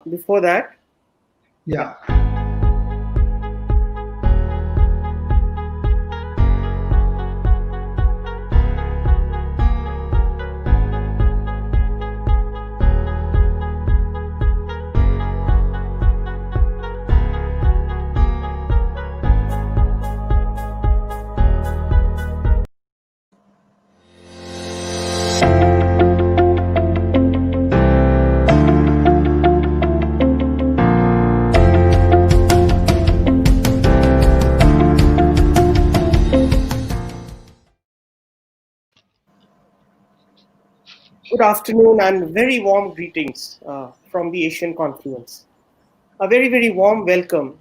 before that. Yeah. Good afternoon and very warm greetings from the Asian Confluence. A very, very warm welcome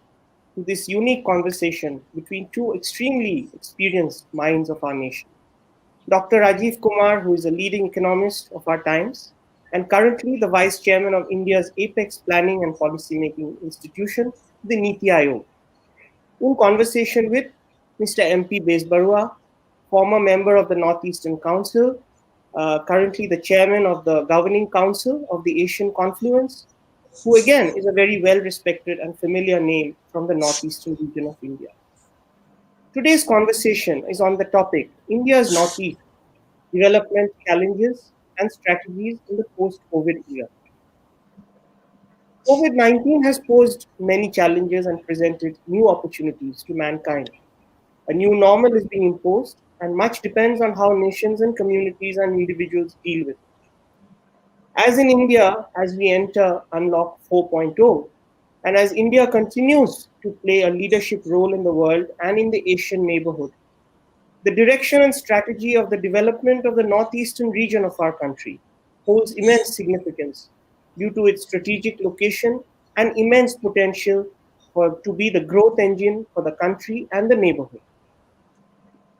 to this unique conversation between two extremely experienced minds of our nation. Dr. Rajiv Kumar, who is a leading economist of our times and currently the Vice Chairman of India's apex planning and policymaking institution, the NITI Aayog. In conversation with Mr. MP Besbarua, former member of the Northeastern Council, currently the chairman of the Governing Council of the Asian Confluence, who again is a very well respected and familiar name from the Northeastern region of India. Today's conversation is on the topic India's Northeast development challenges and strategies in the post COVID era. COVID 19 has posed many challenges and presented new opportunities to mankind. A new normal is being imposed, and much depends on how nations and communities and individuals deal with it. As in India, as we enter Unlock 4.0, and as India continues to play a leadership role in the world and in the Asian neighborhood, the direction and strategy of the development of the northeastern region of our country holds immense significance due to its strategic location and immense potential to be the growth engine for the country and the neighborhood.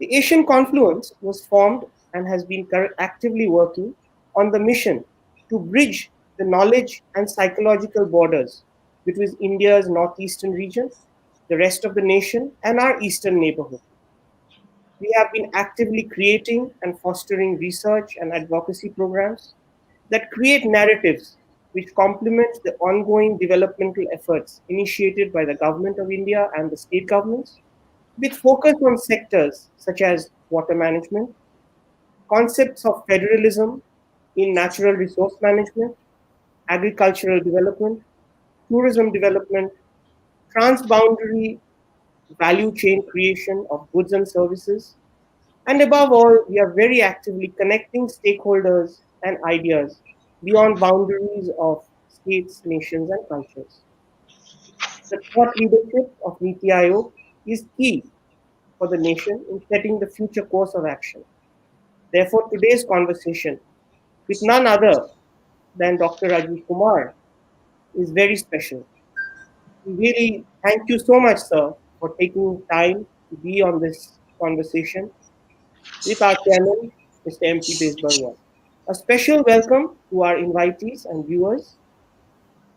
The Asian Confluence was formed and has been actively working on the mission to bridge the knowledge and psychological borders between India's northeastern region, the rest of the nation, and our eastern neighborhood. We have been actively creating and fostering research and advocacy programs that create narratives which complement the ongoing developmental efforts initiated by the Government of India and the state governments, with focus on sectors such as water management, concepts of federalism in natural resource management, agricultural development, tourism development, transboundary value chain creation of goods and services, and above all, we are very actively connecting stakeholders and ideas beyond boundaries of states, nations, and cultures. The thought leadership of NITI Aayog is key for the nation in setting the future course of action. Therefore, today's conversation with none other than Dr. Rajiv Kumar is very special. Really, thank you so much, sir, for taking time to be on this conversation with our chairman, Mr. MP Besbarua. A special welcome to our invitees and viewers.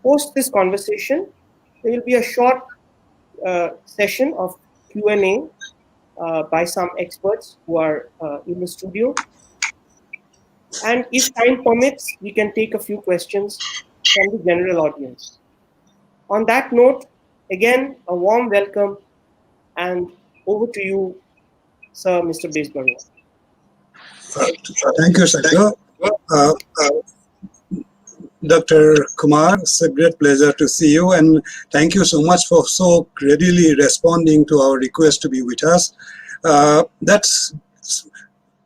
Post this conversation, there will be a short session of Q&A by some experts who are in the studio. And if time permits, we can take a few questions from the general audience. On that note, again, a warm welcome and over to you, Sir Mr. Besbarua. Thank you, Sir. Dr. Kumar, it's a great pleasure to see you, and thank you so much for so readily responding to our request to be with us. That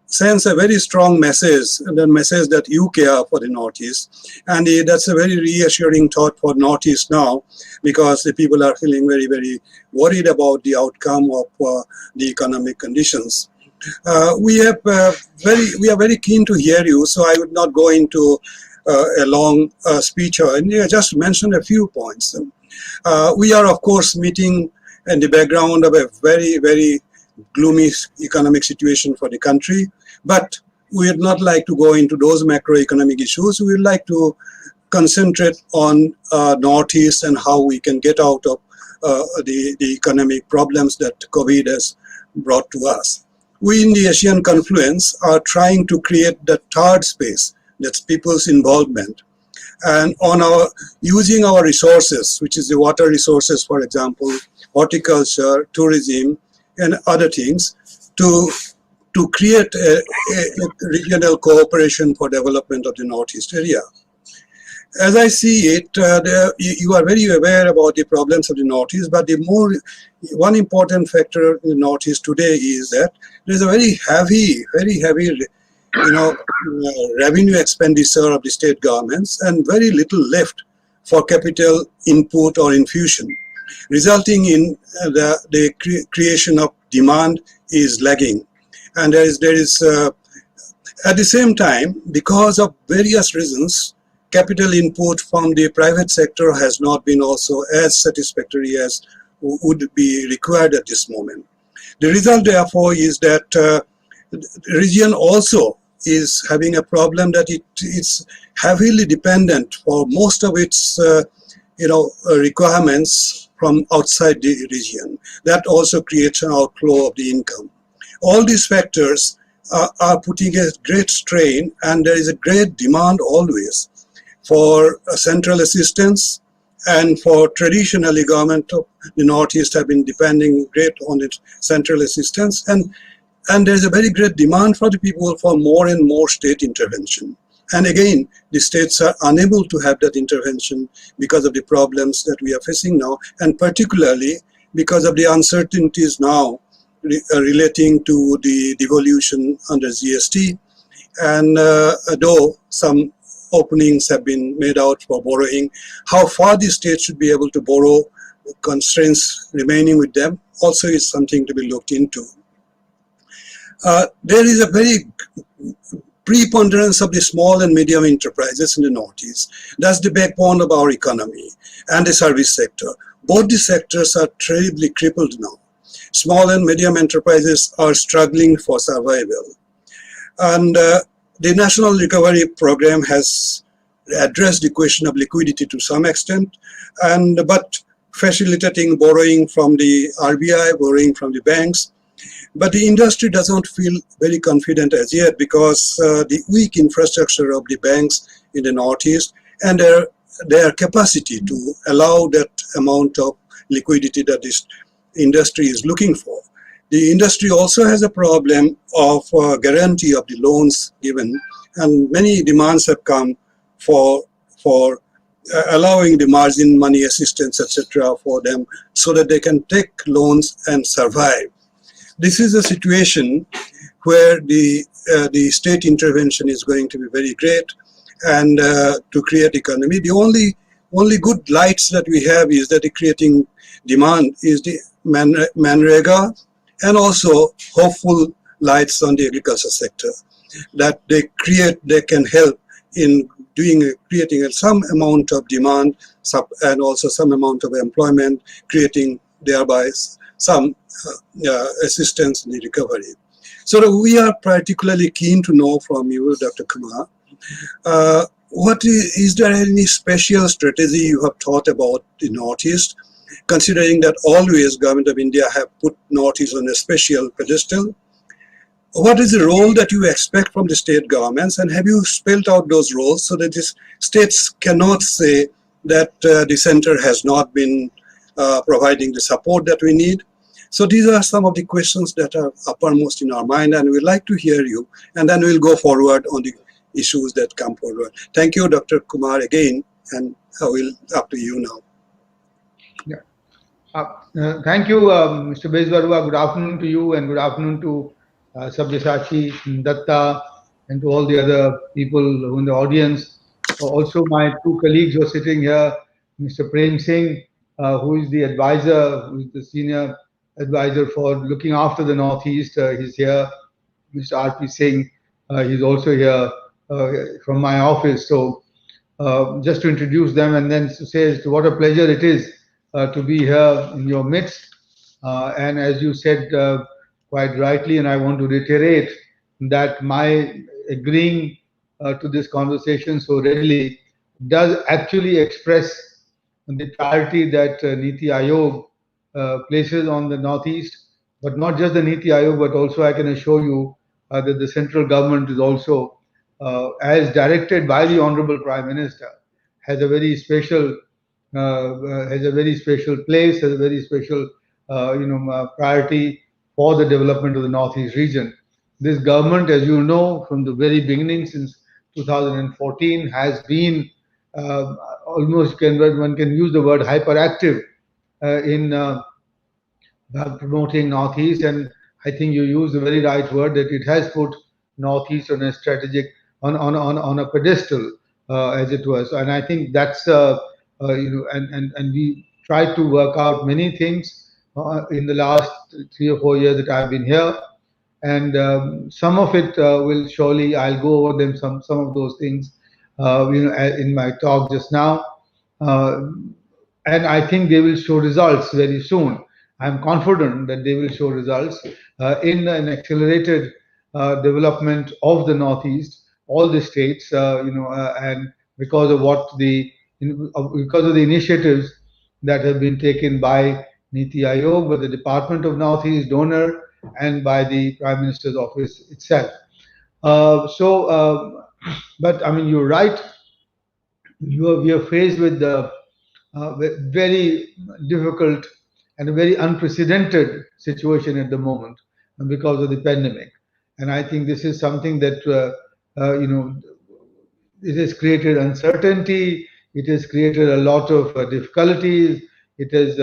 sends a very strong message, the message that you care for the Northeast, and that's a very reassuring thought for Northeast now, because the people are feeling very, very worried about the outcome of the economic conditions. We are very keen to hear you, so I would not go into a long speech and just mention a few points. We are, of course, meeting in the background of a very, very gloomy economic situation for the country, but we would not like to go into those macroeconomic issues. We would like to concentrate on Northeast and how we can get out of the economic problems that COVID has brought to us. We in the Asian Confluence are trying to create the third space, that's people's involvement. and on our using our resources, which is the water resources, for example, horticulture, tourism, and other things, to create a regional cooperation for development of the Northeast area. As I see it, you are very aware about the problems of the Northeast, but one important factor in the Northeast today is that there is a very heavy, revenue expenditure of the state governments and very little left for capital input or infusion, resulting in the creation of demand is lagging. And there is at the same time, because of various reasons, capital input from the private sector has not been also as satisfactory as would be required at this moment. The result, therefore, is that the region also is having a problem that it's heavily dependent for most of its requirements from outside the region. That also creates an outflow of the income. All these factors are putting a great strain, and there is a great demand always for central assistance, and for traditionally government of the Northeast have been depending great on its central assistance, and there's a very great demand for the people for more and more state intervention. And again, the states are unable to have that intervention because of the problems that we are facing now, and particularly because of the uncertainties now relating to the devolution under GST. And though some openings have been made out for borrowing, how far the state should be able to borrow, constraints remaining with them, also is something to be looked into. There is a very preponderance of the small and medium enterprises in the Northeast. That's the backbone of our economy, and the service sector. Both the sectors are terribly crippled now. Small and medium enterprises are struggling for survival. And the National Recovery Program has addressed the question of liquidity to some extent, but facilitating borrowing from the RBI, borrowing from the banks. But the industry doesn't feel very confident as yet because the weak infrastructure of the banks in the Northeast and their capacity to allow that amount of liquidity that this industry is looking for. The industry also has a problem of guarantee of the loans given, and many demands have come for allowing the margin money assistance, etc., for them so that they can take loans and survive. This is a situation where the state intervention is going to be very great, and to create economy. The only good lights that we have is that the creating demand is the Manrega, and also hopeful lights on the agriculture sector, that they can help in creating some amount of demand and also some amount of employment, creating thereby some assistance in the recovery. So we are particularly keen to know from you, Dr. Kumar, is there any special strategy you have thought about the Northeast, considering that always Government of India have put Northeast on a special pedestal? What is the role that you expect from the state governments, and have you spelled out those roles so that the states cannot say that the center has not been providing the support that we need? So these are some of the questions that are uppermost in our mind, and we'd like to hear you, and then we'll go forward on the issues that come forward. Thank you, Dr. Kumar, again, and I will up to you now. Yeah. Thank you, Mr. Bezbarua. Good afternoon to you, and good afternoon to Sabyasachi, Datta, and to all the other people who in the audience. Also, my two colleagues who are sitting here, Mr. Prem Singh, who is the advisor, who is the senior advisor for looking after the Northeast. He's here. Mr. R.P. Singh, he's also here from my office. So just to introduce them and then to say what a pleasure it is to be here in your midst. And as you said quite rightly, and I want to reiterate that my agreeing to this conversation so readily does actually express the priority that NITI Aayog places on the Northeast, but not just the NITI Aayog, but also I can assure you that the central government is also, as directed by the Honorable Prime Minister, has a very special place, has a very special priority for the development of the Northeast region. This government, as you know, from the very beginning, since 2014, has been uh, almost one can use the word hyperactive in promoting Northeast, and I think you used the very right word that it has put Northeast on a strategic on a pedestal, as it was, and I think that's and we tried to work out many things in the last 3 or 4 years that I've been here, and some of it will surely I'll go over them some of those things in my talk just now. Uh, and I think they will show results very soon. I'm confident that they will show results in an accelerated development of the Northeast, all the states, and because of because of the initiatives that have been taken by NITI Aayog, by the Department of Northeast donor, and by the Prime Minister's office itself. But I mean, you're right. We are faced with the very difficult and a very unprecedented situation at the moment because of the pandemic. And I think this is something that, it has created uncertainty. It has created a lot of difficulties. It has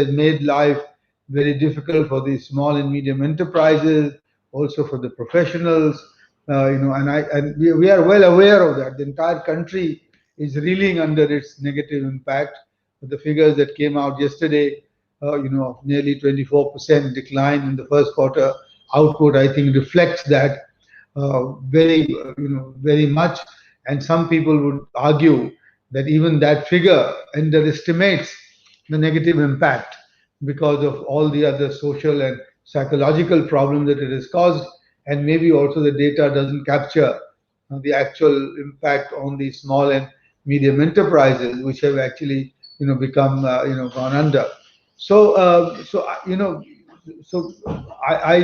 made life very difficult for the small and medium enterprises, also for the professionals. We are well aware of that. The entire country is reeling under its negative impact. The figures that came out yesterday, of nearly 24% decline in the first quarter output, I think reflects that very much. And some people would argue that even that figure underestimates the negative impact because of all the other social and psychological problems that it has caused, and maybe also the data doesn't capture the actual impact on the small and medium enterprises, which have actually become gone under. So so I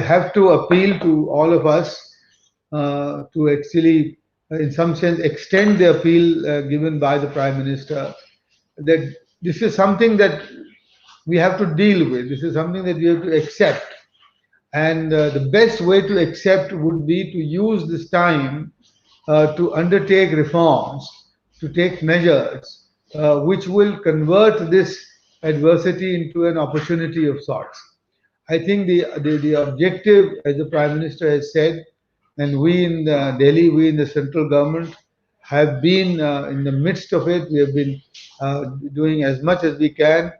have to appeal to all of us to actually, in some sense, extend the appeal given by the Prime Minister that this is something that we have to deal with. This is something that we have to accept. And the best way to accept would be to use this time to undertake reforms, to take measures which will convert this adversity into an opportunity of sorts. I think the objective, as the Prime Minister has said, and we in Delhi, we in the central government, have been in the midst of it. We have been doing as much as we can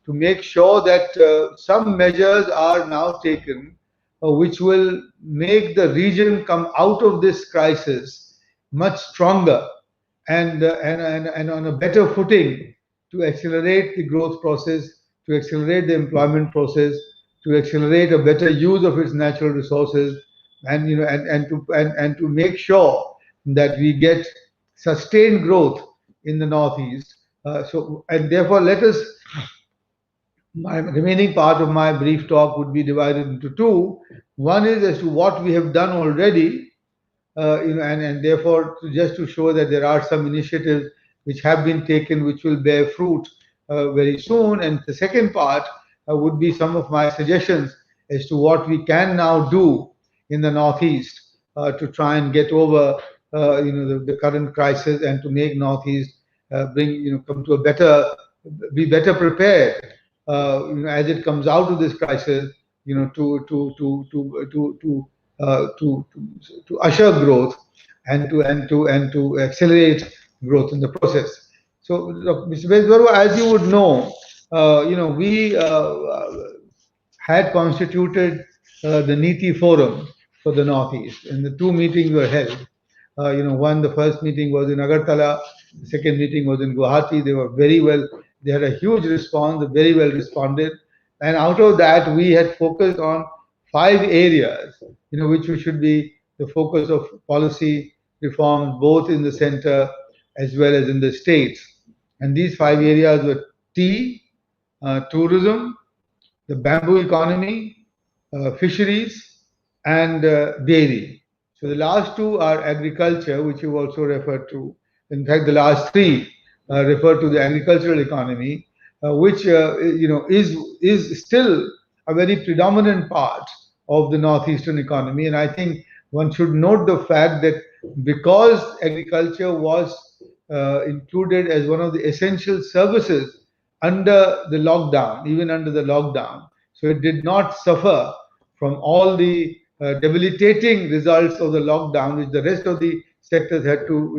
to make sure that some measures are now taken which will make the region come out of this crisis much stronger and on a better footing to accelerate the growth process, to accelerate the employment process, to accelerate a better use of its natural resources, and and to make sure that we get sustained growth in the Northeast. And therefore, let us my remaining part of my brief talk would be divided into two. One is as to what we have done already, and therefore just to show that there are some initiatives which have been taken which will bear fruit very soon. And the second part would be some of my suggestions as to what we can now do in the Northeast to try and get over the current crisis and to make Northeast bring come to a be better prepared as it comes out of this crisis, to usher growth and to accelerate growth in the process. So, look, Mr. Bezbaru, as you would know, we had constituted the NITI Forum for the Northeast, and the two meetings were held. The first meeting was in Agartala, the second meeting was in Guwahati. They were very well, they had a huge response, they very well responded. And out of that, we had focused on 5 areas, which should be the focus of policy reforms, both in the center as well as in the states. And these 5 areas were tea, tourism, the bamboo economy, fisheries, and dairy. So the last two are agriculture, which you also referred to, In fact, the last three refer to the agricultural economy, which is still a very predominant part of the northeastern economy. And I think one should note the fact that because agriculture was included as one of the essential services under the lockdown, even under the lockdown, so it did not suffer from all the debilitating results of the lockdown, which the rest of the sectors had to,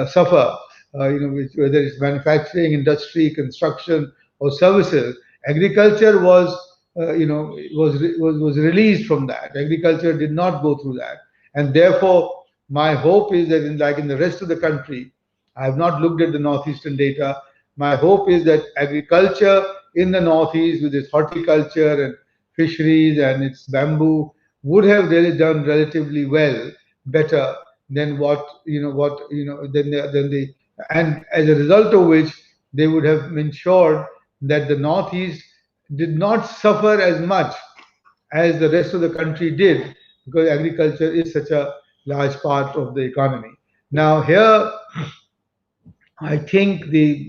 suffer. Whether it's manufacturing, industry, construction, or services, agriculture was released from that. Agriculture did not go through that, and therefore, my hope is that in the rest of the country, I have not looked at the northeastern data. My hope is that agriculture in the northeast, with its horticulture and fisheries and its bamboo, would have really done relatively well, better than and as a result of which they would have ensured that the northeast did not suffer as much as the rest of the country did, because agriculture is such a large part of the economy. Now, here I think the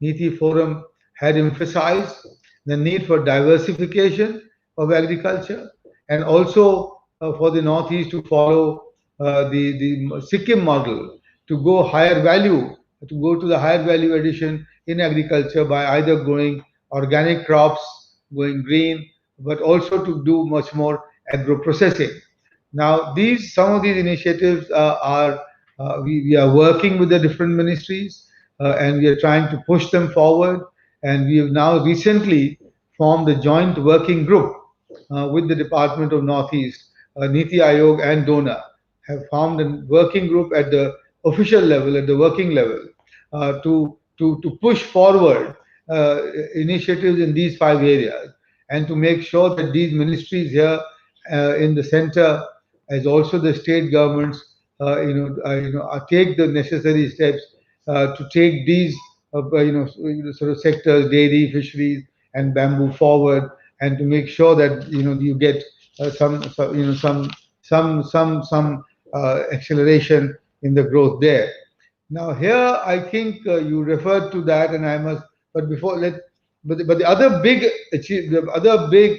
NITI Forum had emphasized the need for diversification of agriculture, and also for the Northeast to follow the Sikkim model, to go to the higher value addition in agriculture by either growing organic crops, going green, but also to do much more agro processing. Now, some of these initiatives we are working with the different ministries, and we are trying to push them forward. And we have now recently formed a joint working group with the Department of Northeast, NITI Aayog and DONA have formed a working group at the official level, at the working level, to push forward initiatives in these five areas, and to make sure that these ministries here in the center, as also the state governments, take the necessary steps to take these sort of sectors, dairy, fisheries, and bamboo forward, and to make sure that you get some acceleration in the growth there. Now, here I think you referred to that, and I must. But before let, but the other big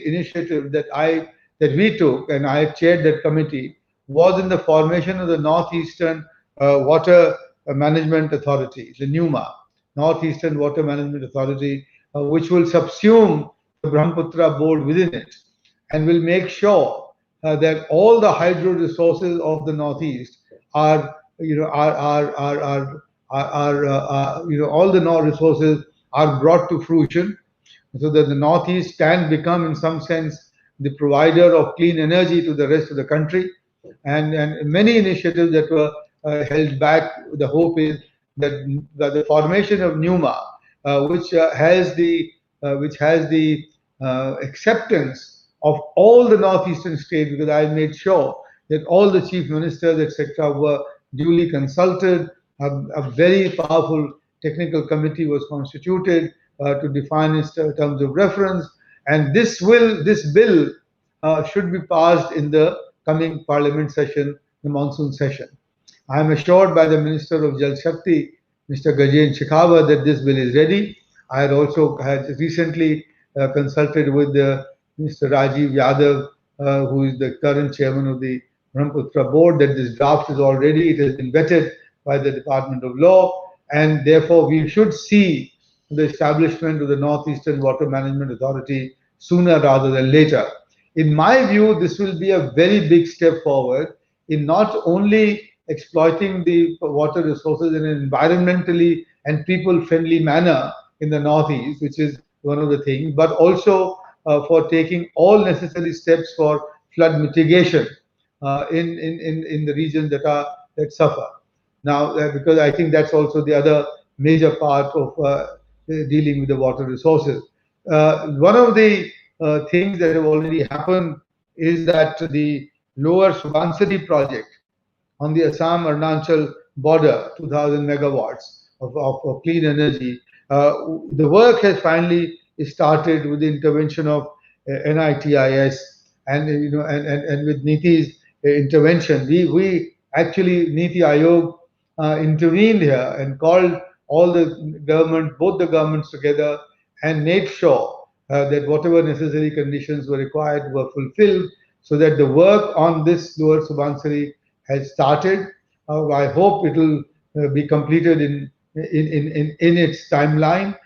initiative that we took, and I chaired that committee, was in the formation of the Northeastern Water Management Authority, the NUMA, Northeastern Water Management Authority, which will subsume the Brahmaputra board within it, and will make sure that all the hydro resources of the Northeast are all the resources are brought to fruition, so that the Northeast can become, in some sense, the provider of clean energy to the rest of the country. And many initiatives that were held back. The hope is that the formation of NUMA, which has the acceptance of all the northeastern states, because I made sure that all the chief ministers, etc., were duly consulted. A very powerful technical committee was constituted to define its terms of reference, and this bill should be passed in the coming parliament session, the monsoon session. I am assured by the Minister of Jal Shakti, Mr. Gajen Shekhawat, that this bill is ready. I had recently consulted with Mr. Rajiv Yadav, who is the current chairman of the Brahmaputra board, that this draft is all ready. It has been vetted by the Department of Law, and therefore we should see the establishment of the Northeastern Water Management Authority sooner rather than later. In my view, this will be a very big step forward in not only exploiting the water resources in an environmentally and people-friendly manner in the Northeast, which is one of the things, but also for taking all necessary steps for flood mitigation in the regions that suffer. Now, because I think that's also the other major part of dealing with the water resources. One of the things that have already happened is that the lower Subansiri project on the Assam-Arunachal border, 2,000 megawatts of clean energy, the work has finally started with the intervention of NITIS, and with NITI's intervention. We Actually, NITI Aayog intervened here and called all the government, both the governments together, and made sure that whatever necessary conditions were required were fulfilled, so that the work on this lower Subansiri has started. I hope it will be completed in its timeline,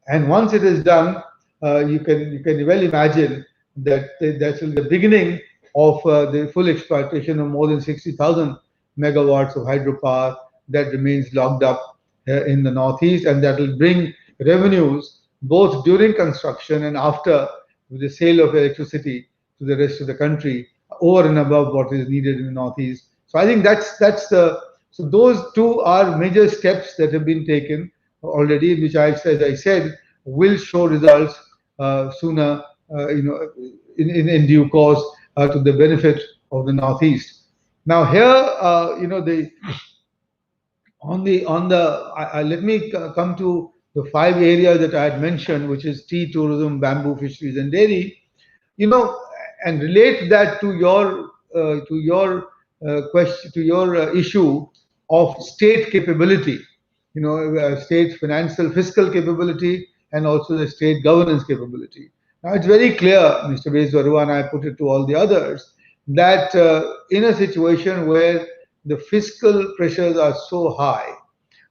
and once it is done, you can well imagine that that will be the beginning of the full exploitation of more than 60,000 megawatts of hydropower that remains locked up in the northeast, and that will bring revenues both during construction and after, with the sale of electricity to the rest of the country, over and above what is needed in the northeast. So I think that's the so those two are major steps that have been taken already, which as I said, will show results sooner, in due course, to the benefit of the Northeast. Now here, the on the let me come to the five areas that I had mentioned, which is tea, tourism, bamboo, fisheries, and dairy. You know, and relate that to your question, to your issue of state capability. State financial fiscal capability, and also the state governance capability. Now it's very clear, Mr. Beswaru, and I put it to all the others, that in a situation where the fiscal pressures are so high,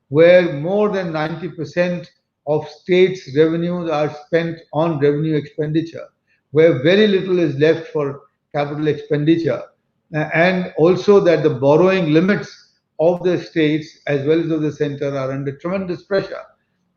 where more than 90% of states' revenues are spent on revenue expenditure, where very little is left for capital expenditure, and also that the borrowing limits of the states as well as of the center are under tremendous pressure.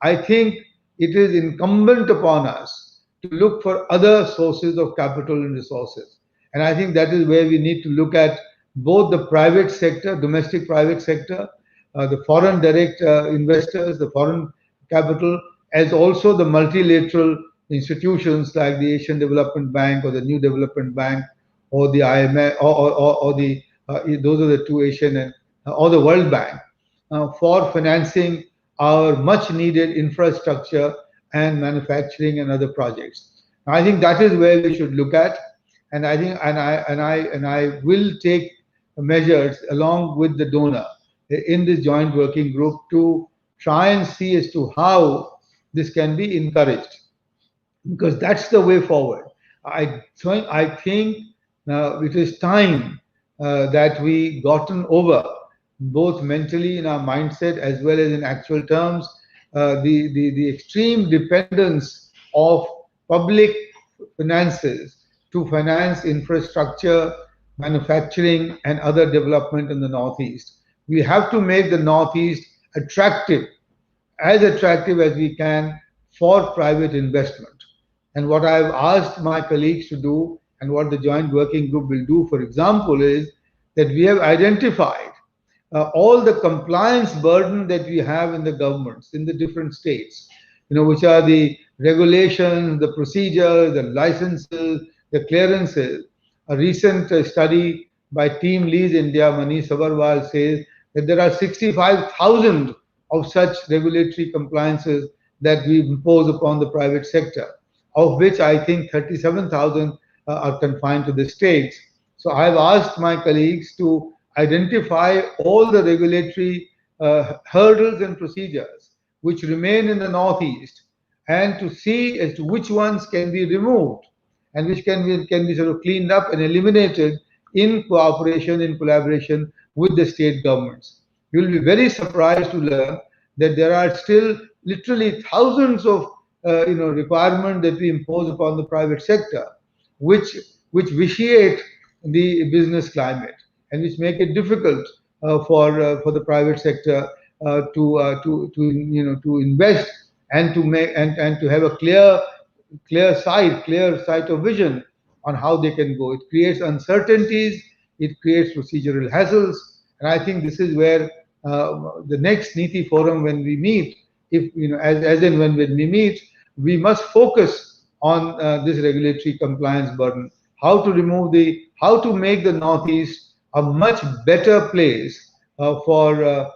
I think it is incumbent upon us to look for other sources of capital and resources. And I think that is where we need to look at both the private sector, domestic private sector, the foreign direct investors, the foreign capital, as also the multilateral institutions like the Asian Development Bank or the New Development Bank or the IMF or the those are the two Asian and or the World Bank for financing our much needed infrastructure and manufacturing and other projects. I think that is where we should look at, and I think and I will take measures along with the donor in this joint working group to try and see as to how this can be encouraged, because that's the way forward. I think it is time that we gotten over, both mentally in our mindset as well as in actual terms, the extreme dependence of public finances to finance infrastructure, manufacturing, and other development in the Northeast. We have to make the Northeast attractive, as attractive as we can for private investment. And what I've asked my colleagues to do, and what the joint working group will do, for example, is that we have identified all the compliance burden that we have in the governments, in the different states, which are the regulations, the procedures, the licenses, the clearances. A recent study by Team Lease India, Manish Sabarwal, says that there are 65,000 of such regulatory compliances that we impose upon the private sector, of which I think 37,000 are confined to the states. So I've asked my colleagues to identify all the regulatory hurdles and procedures which remain in the Northeast, and to see as to which ones can be removed and which can be sort of cleaned up and eliminated in cooperation, in collaboration with the state governments. You will be very surprised to learn that there are still literally thousands of requirements that we impose upon the private sector, which vitiate the business climate and which make it difficult for the private sector to invest and to make and to have a clear sight of vision on how they can go. It creates uncertainties, it creates procedural hassles, and I think this is where the next NITI forum, when we meet, if as and when we meet, we must focus on this regulatory compliance burden. How to make the Northeast a much better place for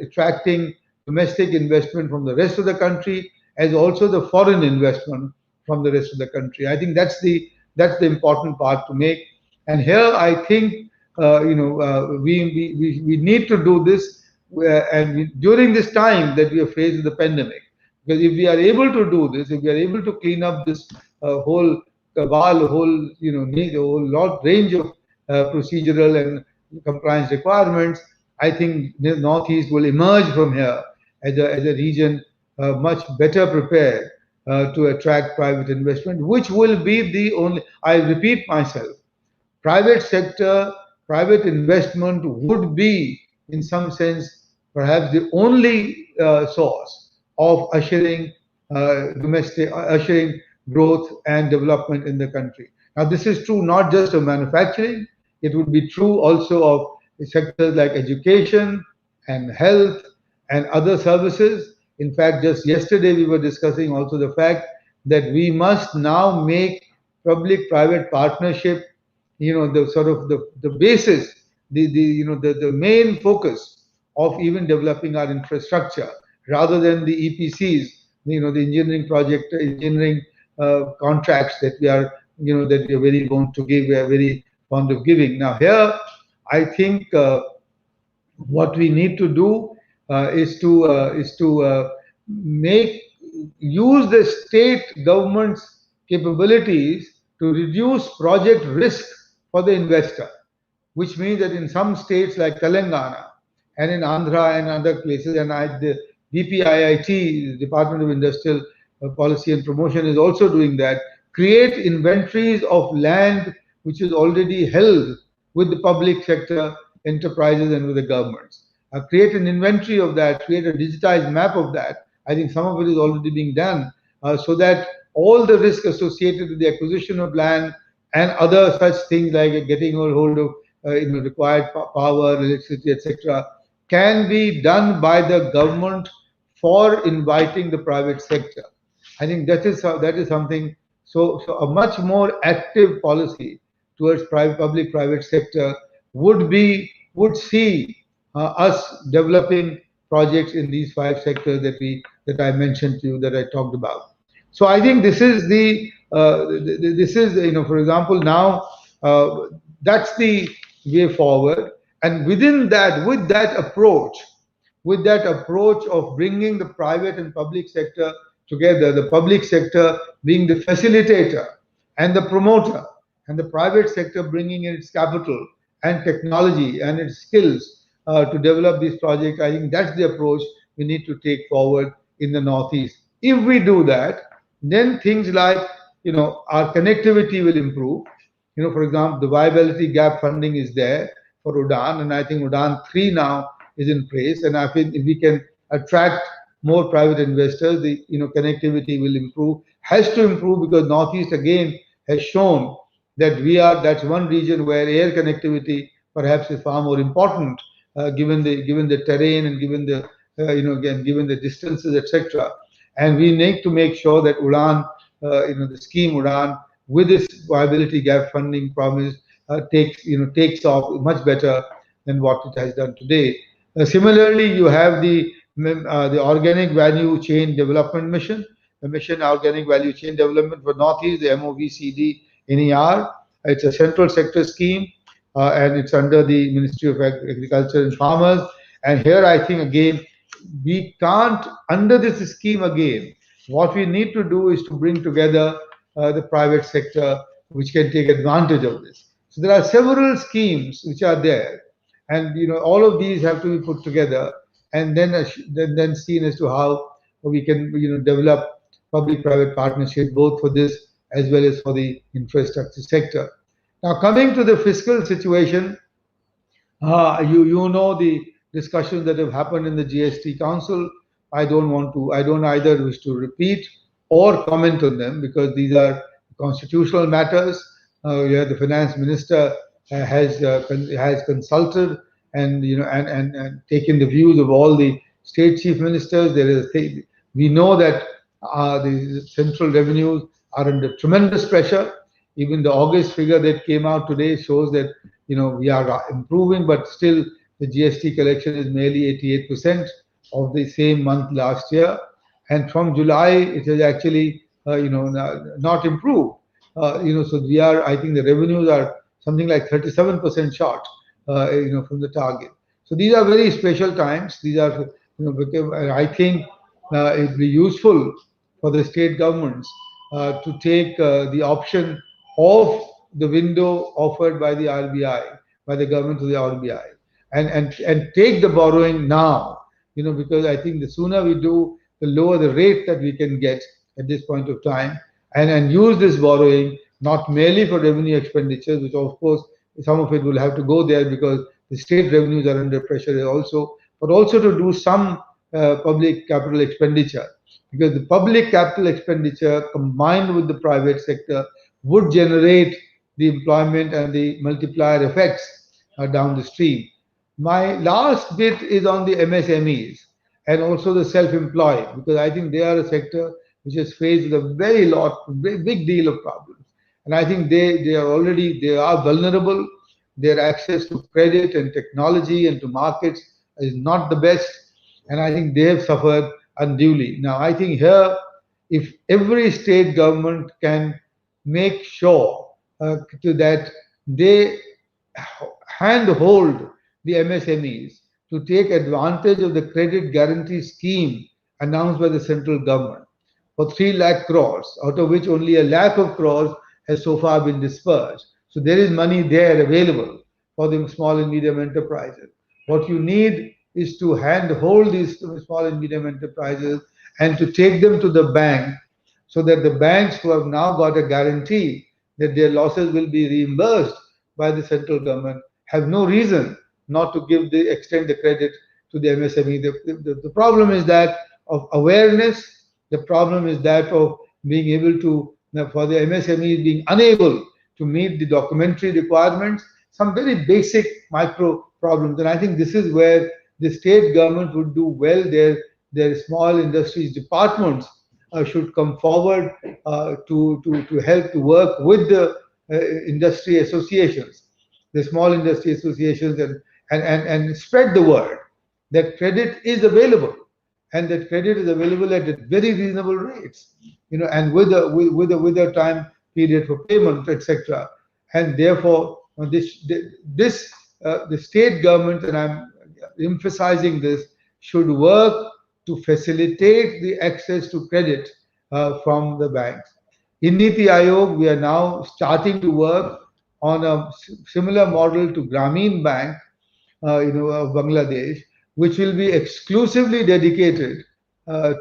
attracting domestic investment from the rest of the country, as also the foreign investment from the rest of the country. I think that's the important part to make. And here I think we need to do this, during this time that we are faced with the pandemic. Because if we are able to do this, if we are able to clean up this whole cabal, whole need a whole lot range of procedural and compliance requirements, I think the Northeast will emerge from here as a region much better prepared to attract private investment, which will be the only. I repeat myself, private sector, private investment would be, in some sense, perhaps the only source of ushering growth and development in the country. Now, this is true not just of manufacturing; it would be true also of sectors like education and health and other services. In fact, just yesterday we were discussing also the fact that we must now make public-private partnership, the sort of the basis, the main focus of even developing our infrastructure, rather than the EPCs, the engineering contracts that we are very wont to give, we are very fond of giving. Now here, I think what we need to do is to make use the state government's capabilities to reduce project risk for the investor, which means that in some states like Telangana and in Andhra and other places, and the DPIIT, Department of Industrial Policy and Promotion, is also doing that, create inventories of land which is already held with the public sector enterprises and with the governments. Create an inventory of that, create a digitized map of that. I think some of it is already being done, so that all the risk associated with the acquisition of land and other such things like getting a hold of required power, electricity, etc., can be done by the government for inviting the private sector. I think that is something. So a much more active policy towards public-private sector would see us developing projects in these five sectors that I mentioned to you, that I talked about. So I think this is for example, now that's the way forward. And within that, with that approach of bringing the private and public sector together, the public sector being the facilitator and the promoter, and the private sector bringing in its capital and technology and its skills to develop these projects, I think that's the approach we need to take forward in the Northeast. If we do that, then things like our connectivity will improve. For example, the viability gap funding is there for Udan, and I think Udan 3 now is in place. And I think if we can attract more private investors, the connectivity will improve. Has to improve, because Northeast again has shown that that's one region where air connectivity perhaps is far more important, given the terrain and given the again given the distances, etc. And we need to make sure that Udan, the scheme Udan, with this viability gap funding promise, takes off much better than what it has done today. Similarly, you have the Organic Value Chain Development Mission, the Mission Organic Value Chain Development for Northeast, the MOVCD NER. It's a central sector scheme, and it's under the Ministry of Agriculture and Farmers. And here, I think again, we can't, under this scheme again, what we need to do is to bring together the private sector, which can take advantage of this. So there are several schemes which are there, and all of these have to be put together, and then seen as to how we can develop public-private partnership, both for this as well as for the infrastructure sector. Now, coming to the fiscal situation, you know the discussions that have happened in the GST Council. I don't either wish to repeat or comment on them, because these are constitutional matters. The finance minister has consulted and taken the views of all the state chief ministers. We know that the central revenues are under tremendous pressure. Even the August figure that came out today shows that we are improving, but still the GST collection is merely 88% of the same month last year, and from July it has actually not improved. So I think the revenues are something like 37% short from the target. So these are very special times. These are, because I think it'd be useful for the state governments to take the option of the window offered by the RBI, by the government to the RBI, and take the borrowing now, because I think the sooner we do, the lower the rate that we can get at this point of time, and use this borrowing not merely for revenue expenditures, which of course some of it will have to go there because the state revenues are under pressure also, but also to do some public capital expenditure, because the public capital expenditure combined with the private sector would generate the employment and the multiplier effects down the stream. My last bit is on the MSMEs and also the self-employed, because I think they are a sector which is faced with a very big deal of problems. And I think they are vulnerable. Their access to credit and technology and to markets is not the best. And I think they have suffered unduly. Now, I think here, if every state government can make sure that they handhold the MSMEs to take advantage of the credit guarantee scheme announced by the central government for 3 lakh crores, out of which only a lakh of crores has so far been dispersed. So there is money there available for the small and medium enterprises. What you need is to handhold these small and medium enterprises and to take them to the bank, so that the banks who have now got a guarantee that their losses will be reimbursed by the central government have no reason not to extend the credit to the MSME. The problem is that of awareness. The problem is that of being able to, for the MSME being unable to meet the documentary requirements, some very basic micro problems. And I think this is where the state government would do well. Their small industries departments should come forward to help to work with the industry associations, the small industry associations, and spread the word that credit is available, and that credit is available at very reasonable rates, and with a time period for payment, etc. And therefore, the state government, and I'm emphasizing this, should work to facilitate the access to credit from the banks. In NITI Aayog, we are now starting to work on a similar model to Grameen Bank, of Bangladesh, which will be exclusively dedicated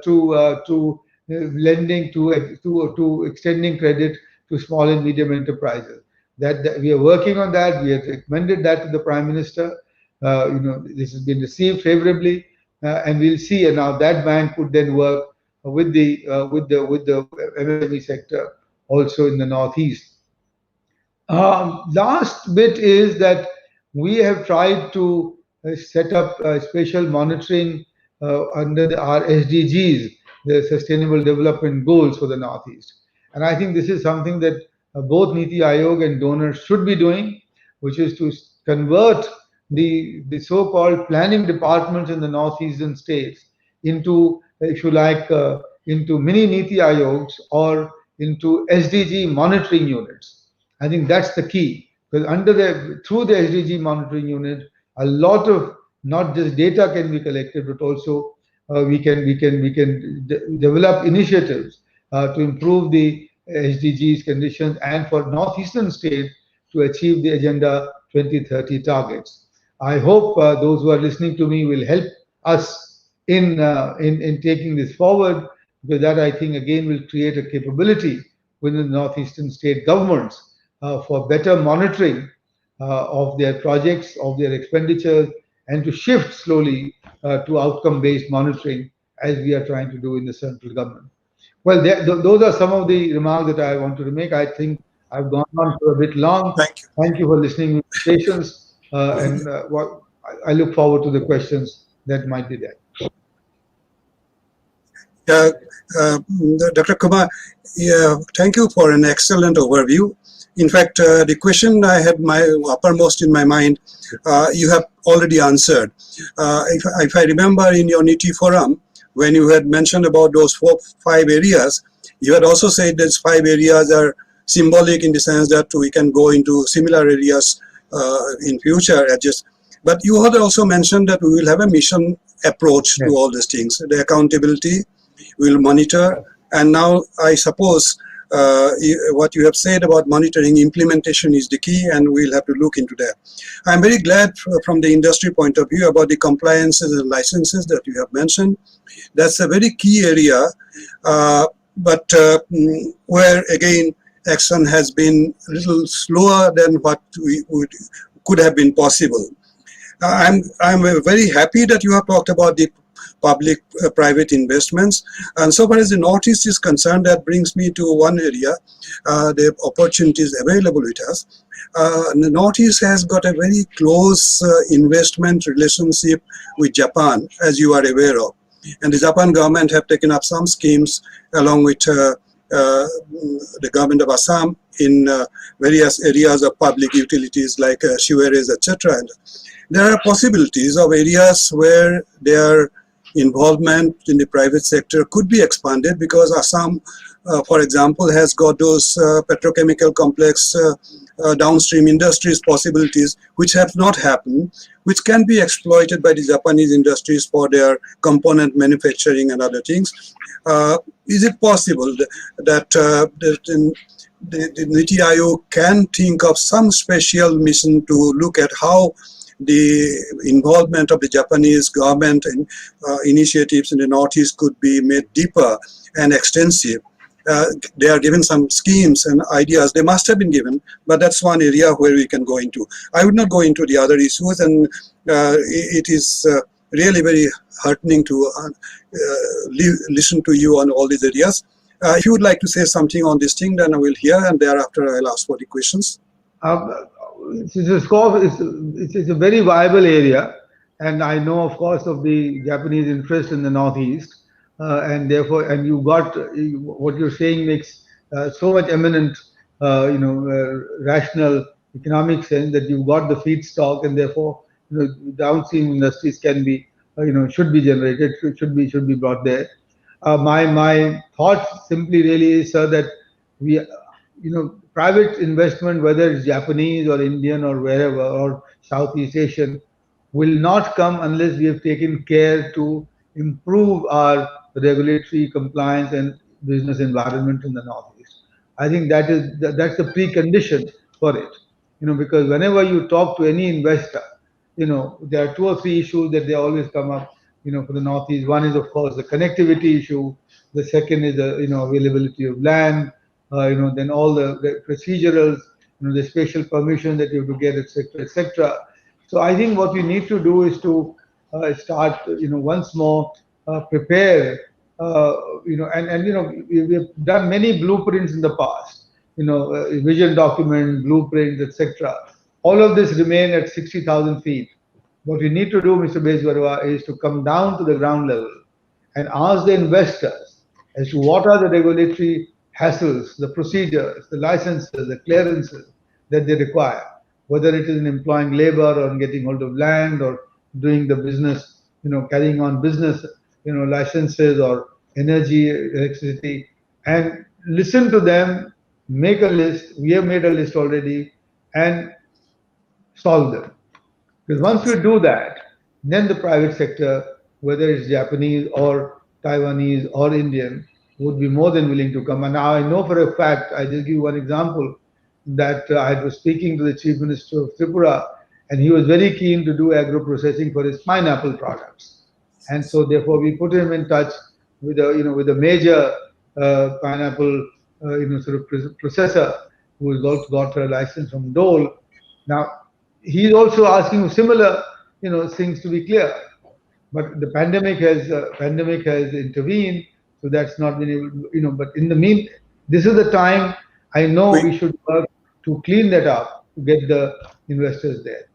to lending to extending credit to small and medium enterprises. That we are working on that. We have recommended that to the Prime Minister. This has been received favorably, and we'll see. And now that bank would then work with the MSME sector also in the Northeast. Last bit is that we have tried to set up special monitoring under our SDGs, the Sustainable Development Goals for the Northeast. And I think this is something that both NITI Aayog and donors should be doing, which is to convert the so-called planning departments in the northeastern states into, if you like, into mini NITI Aayogs or into SDG monitoring units. I think that's the key, because through the SDG monitoring unit, a lot of not just data can be collected, but also we can develop initiatives to improve the SDGs conditions and for northeastern states to achieve the Agenda 2030 targets. I hope those who are listening to me will help us in taking this forward, because that, I think, again will create a capability within the northeastern state governments for better monitoring of their projects, of their expenditures, and to shift slowly to outcome-based monitoring, as we are trying to do in the central government. Well, those are some of the remarks that I wanted to make. I think I've gone on for a bit long. Thank you. Thank you for listening with patience, and I look forward to the questions that might be there. Dr. Kumar, thank you for an excellent overview. In fact, the question I had uppermost in my mind, you have already answered. If I remember in your NITI forum, when you had mentioned about those 5 areas, you had also said those 5 areas are symbolic in the sense that we can go into similar areas in future adjust. But you had also mentioned that we will have a mission approach to all these things. The accountability, we will monitor, and now I suppose what you have said about monitoring, implementation is the key, and we'll have to look into that. I'm very glad from the industry point of view about the compliances and licenses that you have mentioned. That's a very key area, but where again action has been a little slower than what could have been possible. I'm very happy that you have talked about the public-private investments. And so far as the Northeast is concerned, that brings me to one area, the opportunities available with us. The Northeast has got a very close investment relationship with Japan, as you are aware of. And the Japan government have taken up some schemes along with the government of Assam in various areas of public utilities like sewerage, etc. And there are possibilities of areas where their involvement in the private sector could be expanded, because Assam, for example, has got those petrochemical complex downstream industries possibilities which have not happened, which can be exploited by the Japanese industries for their component manufacturing and other things. Is it possible that the NITI Aayog can think of some special mission to look at how the involvement of the Japanese government and initiatives in the Northeast could be made deeper and extensive? They are given some schemes and ideas. They must have been given, but that's one area where we can go into. I would not go into the other issues, and it is really very heartening to listen to you on all these areas. If you would like to say something on this thing, then I will hear, and thereafter I'll ask for the questions. It's a very viable area, and I know, of course, of the Japanese interest in the Northeast, and therefore, and you got what you're saying makes so much eminent, rational economic sense, that you've got the feedstock, and therefore, downstream industries can be, should be generated, should be brought there. My thought simply really is, sir, that we, private investment, whether it's Japanese or Indian or wherever, or Southeast Asian, will not come unless we have taken care to improve our regulatory compliance and business environment in the Northeast. I think that's the precondition for it. Because whenever you talk to any investor, there are 2 or 3 issues that they always come up, for the Northeast. One is, of course, the connectivity issue. The second is the, availability of land. Then all the procedurals, the special permission that you have to get, etc., etc. So I think what we need to do is to start, once more prepare, we've done many blueprints in the past, vision document, blueprints, etc. All of this remain at 60,000 feet. What we need to do, Mr. Bezwarwa, is to come down to the ground level and ask the investors as to what are the regulatory hassles, the procedures, the licenses, the clearances that they require, whether it is in employing labor or in getting hold of land or doing the business, carrying on business, licenses or energy, electricity, and listen to them, make a list. We have made a list already, and solve them. Because once we do that, then the private sector, whether it's Japanese or Taiwanese or Indian, would be more than willing to come. And now I know for a fact, I just give you one example, that I was speaking to the Chief Minister of Tripura, and he was very keen to do agro-processing for his pineapple products. And so therefore we put him in touch with a major pineapple processor who has also got a license from Dole. Now he's also asking similar things to be clear, but the pandemic has intervened, so that's not been able, but in the this is the time I know we should work to clean that up, to get the investors there.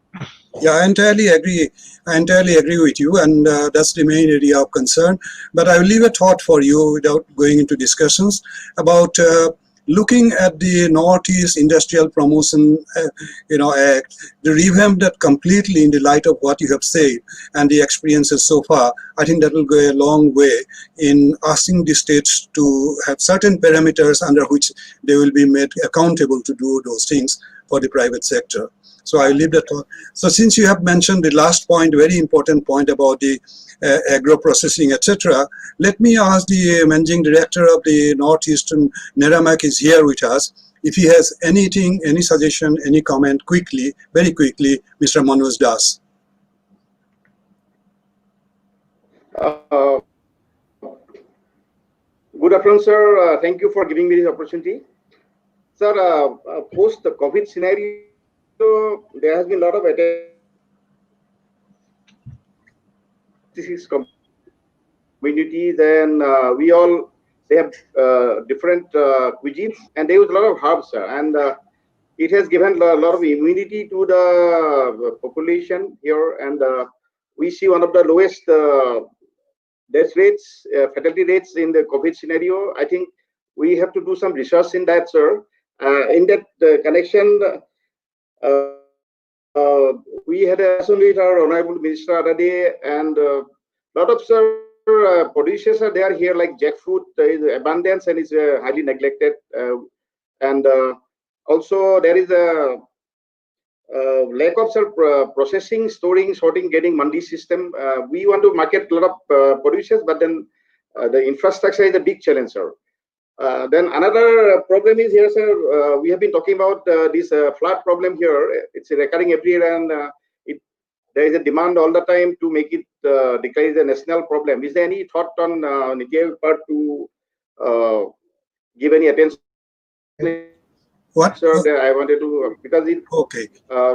Yeah, I entirely agree. I entirely agree with you, and that's the main area of concern. But I will leave a thought for you without going into discussions about looking at the Northeast Industrial Promotion, Act, the revamp that completely in the light of what you have said and the experiences so far. I think that will go a long way in asking the states to have certain parameters under which they will be made accountable to do those things for the private sector. So I leave that. So since you have mentioned the last point, very important point about the agro processing, etc., let me ask the managing director of the Northeastern Neramak is here with us. If he has anything, any suggestion, any comment, quickly, very quickly, Mr. Manoj Das. Good afternoon, sir. Thank you for giving me this opportunity. Sir, post the COVID scenario, there has been a lot of communities, and they have different cuisines, and they use a lot of herbs, sir, and it has given a lot of immunity to the population here, and we see one of the lowest death rates, fatality rates in the COVID scenario. I think we have to do some research in that, sir. In that connection, we had a discussion with our Honorable Minister other day, and a lot of producers are there here, like jackfruit is abundance and is highly neglected. And also there is a lack of processing, storing, sorting, getting mandi system. We want to market a lot of producers, but then the infrastructure is a big challenge, sir. Then another problem is here, sir. We have been talking about this flood problem here. It's recurring every year, and there is a demand all the time to make it declare as a national problem. Is there any thought on NITI Aayog part to give any attention? What? Sir, I wanted to, because it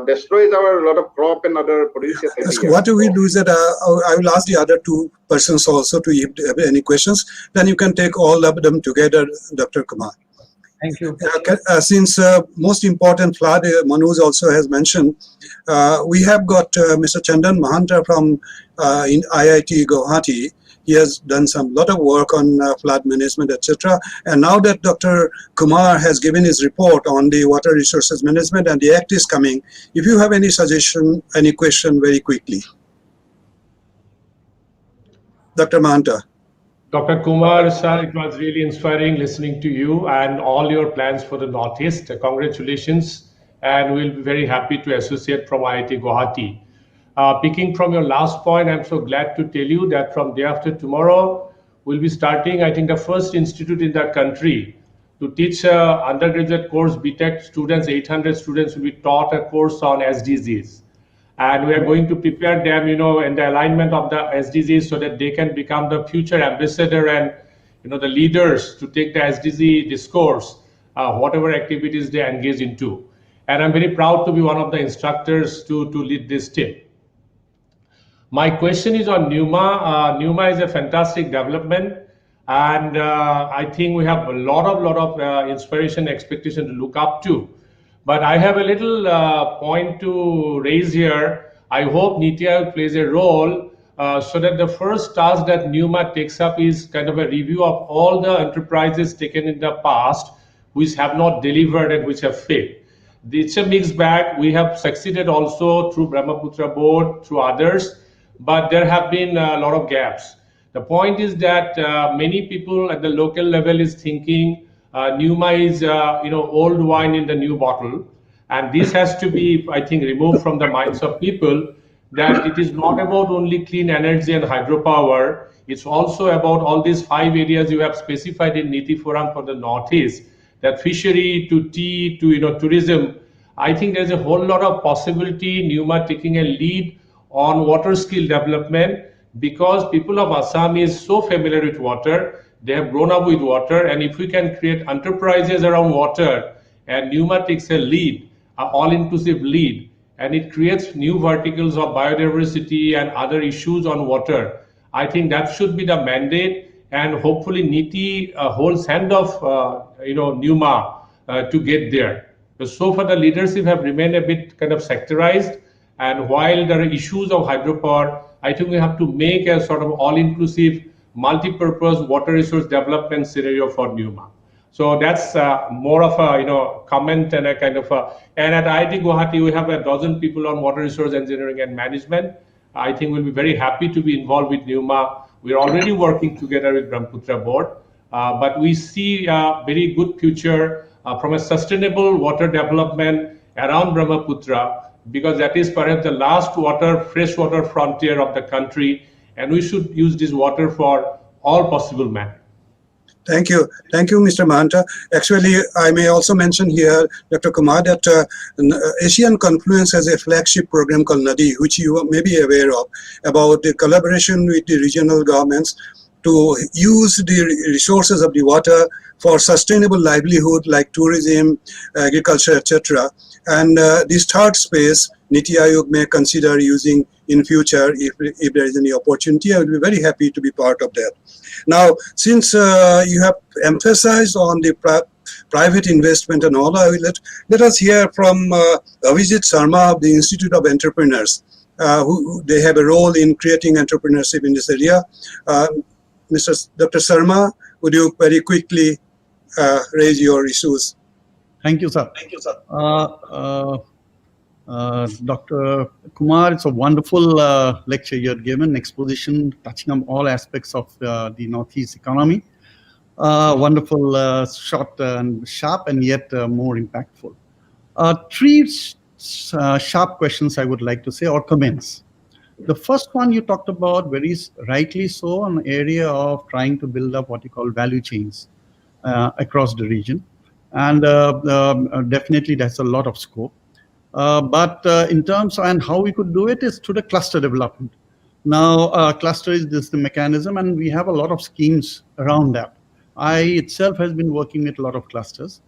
destroys our lot of crop and other producers. What we do is that I will ask the other two persons also to if they have any questions. Then you can take all of them together, Dr. Kumar. Thank you. Since most important flood, Manoj also has mentioned, we have got Mr. Chandan Mahanta from in IIT Guwahati. He has done some lot of work on flood management, etc. And now that Dr. Kumar has given his report on the water resources management and the act is coming, if you have any suggestion, any question, very quickly. Dr. Mahanta. Dr. Kumar, sir, it was really inspiring listening to you and all your plans for the Northeast. Congratulations, and we'll be very happy to associate from IIT Guwahati. Picking from your last point, I'm so glad to tell you that from day after tomorrow, we'll be starting, I think, the first institute in that country to teach undergraduate course, BTech students, 800 students will be taught a course on SDGs. And we are going to prepare them, in the alignment of the SDGs so that they can become the future ambassador and, the leaders to take the SDG discourse, whatever activities they engage into. And I'm very proud to be one of the instructors to lead this team. My question is on NUMA. NUMA is a fantastic development, and I think we have a lot of inspiration, expectation to look up to. But I have a little point to raise here. I hope NITI Aayog plays a role so that the first task that NUMA takes up is kind of a review of all the enterprises taken in the past which have not delivered and which have failed. It's a mixed bag. We have succeeded also through Brahmaputra board, through others, but there have been a lot of gaps. The point is that many people at the local level is thinking NUMA is old wine in the new bottle, and this has to be, I think, removed from the minds of people, that it is not about only clean energy and hydropower. It's also about all these 5 areas you have specified in NITI Forum for the Northeast, that fishery to tea to tourism. I think there's a whole lot of possibility NUMA taking a lead on water skill development, because people of Assam is so familiar with water. They have grown up with water, and if we can create enterprises around water and NUMA takes a lead, an all-inclusive lead, and it creates new verticals of biodiversity and other issues on water, I think that should be the mandate, and hopefully NITI holds hand of NUMA to get there. So far the leadership have remained a bit kind of sectorized, and while there are issues of hydropower, I think we have to make a sort of all-inclusive multi-purpose water resource development scenario for NUMA. So that's more of a comment and a kind of and at IIT Guwahati we have a dozen people on water resource engineering and management. I think we'll be very happy to be involved with NUMA. We're already working together with Brahmaputra board, but we see a very good future from a sustainable water development around Brahmaputra, because that is perhaps the last freshwater frontier of the country, and we should use this water for all possible manner. Thank you, Mr. Mahanta. Actually, I may also mention here, Dr. Kumar, that Asian Confluence has a flagship program called NADI, which you may be aware of, about the collaboration with the regional governments to use the resources of the water for sustainable livelihood like tourism, agriculture, etc. And this third space, NITI Aayog may consider using in future if there is any opportunity. I would be very happy to be part of that. Now, since you have emphasized on the private investment and all, let us hear from Abhijit Sharma of the Institute of Entrepreneurs, who they have a role in creating entrepreneurship in this area. Dr. Sharma, would you very quickly raise your issues? Thank you, sir. Dr. Kumar, it's a wonderful lecture you had given, exposition touching on all aspects of the Northeast economy. Wonderful, short and sharp, and yet more impactful. Three sharp questions I would like to say, or comments. The first one you talked about, very rightly so, an area of trying to build up what you call value chains across the region. And definitely that's a lot of scope. But in terms of and how we could do it is through the cluster development. Now, cluster is this the mechanism, and we have a lot of schemes around that. I itself has been working with a lot of clusters,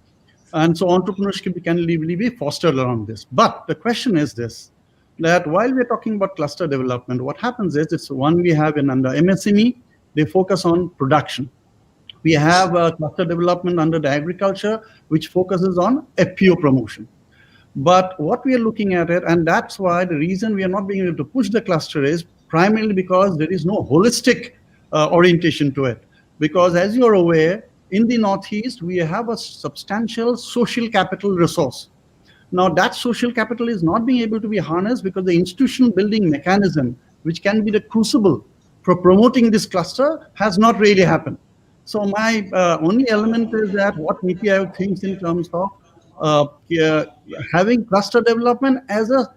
and so entrepreneurship can really be fostered around this. But the question is this: that while we're talking about cluster development, what happens is it's one we have in under MSME. They focus on production. We have cluster development under the agriculture, which focuses on FPO promotion. But what we are looking at it, and that's why the reason we are not being able to push the cluster is primarily because there is no holistic orientation to it. Because as you're aware, in the Northeast, we have a substantial social capital resource. Now that social capital is not being able to be harnessed because the institutional building mechanism, which can be the crucible for promoting this cluster, has not really happened. So my only element is that what NITI Aayog thinks in terms of having cluster development as a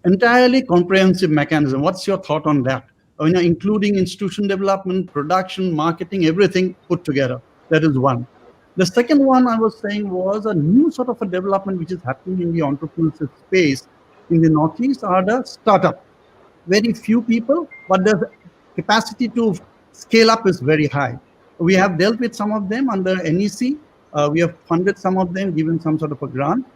entirely comprehensive mechanism. What's your thought on that? Including institution development, production, marketing, everything put together. That is one. The second one I was saying was a new sort of a development which is happening in the entrepreneurship space in the Northeast are the startup. Very few people, but the capacity to scale up is very high. We have dealt with some of them under NEC. We have funded some of them, given some sort of a grant.